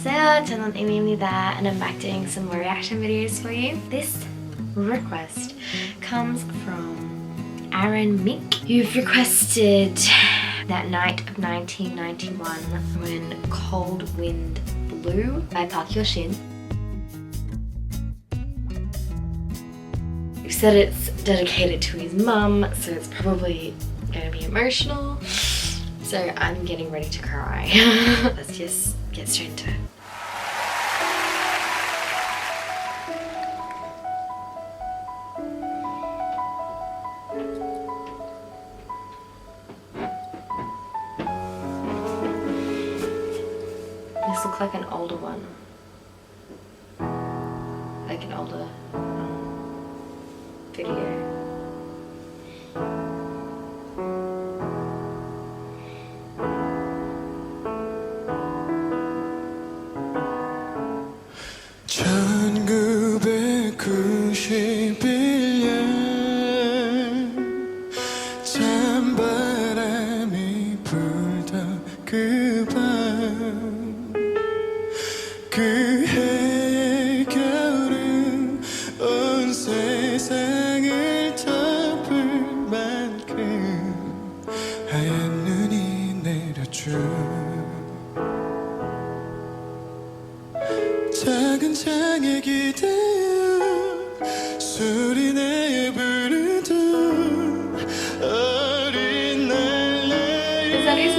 안녕하세요. 저는 Amy입니다, and I'm back doing some more reaction videos for you. This request comes from Aaron Mink. You've requested That Night of 1991 When Cold Wind Blew by Hyo Shin. You've said it's dedicated to his mum, so it's probably going to be emotional. So I'm getting ready to cry. Let's just get straight into it. This looks like an older one. Like an older video. 찬바람이 불던 그 밤 그 해의 겨울은 온 세상을 덮을 만큼 하얀 눈이 내렸죠. 작은 창에 기대어 소리내어 부르던 어린 날의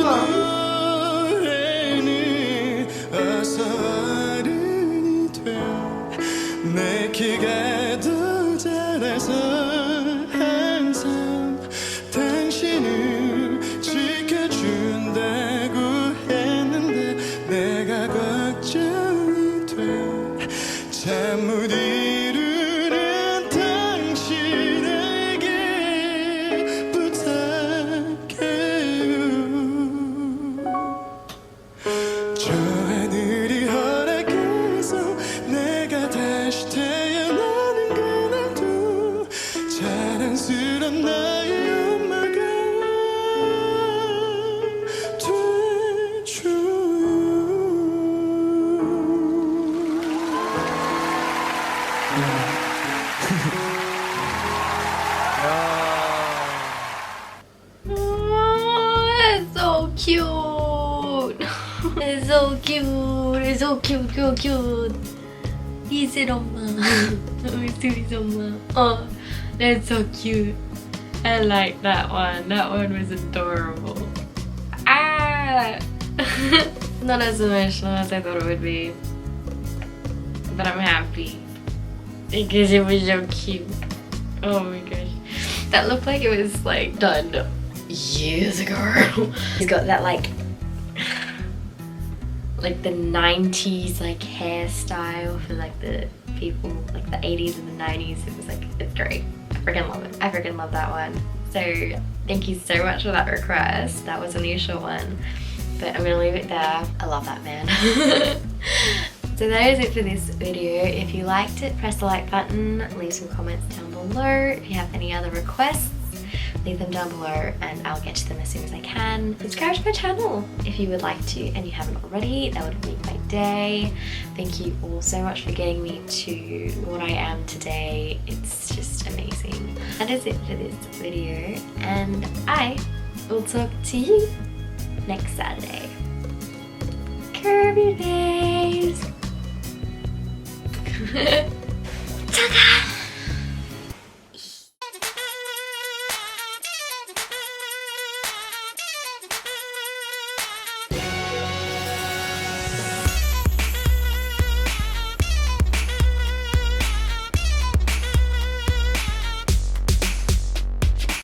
노래는 어서 어른이 되어 내 키가 더 자라서 항상 당신을 지켜준다고 했는데 내가 걱정이 돼 잠 못 이루는 당신에게 부탁해요. 저 하늘이 허락해서 내가 다시 태어나는 그날도 자랑스런 나의 엄마가 It's so cute. It's so cute. It's so cute. 이슬 엄마. 이슬 엄마. Oh, that's so cute. I like that one. That one was adorable. Ah! Not as emotional as I thought it would be. But I'm happy. Because it was so cute. Oh my gosh. That looked like it was like done years ago. He's got that like the 90s like hairstyle for like the people like the 80s and the 90s. It was like, it's great. I freaking love it. I freaking love that one. So thank you so much for that request. That was only a short one, but I'm gonna leave it there. I love that man. So that is it for this video. If you liked it, press the like button, leave some comments down below. If you have any other requests, leave them down below and I'll get to them as soon as I can. Subscribe to my channel if you would like to and you haven't already. That would make my day. Thank you all so much for getting me to what I am today. It's just amazing. That is it for this video and I will talk to you next Saturday. Curvy days.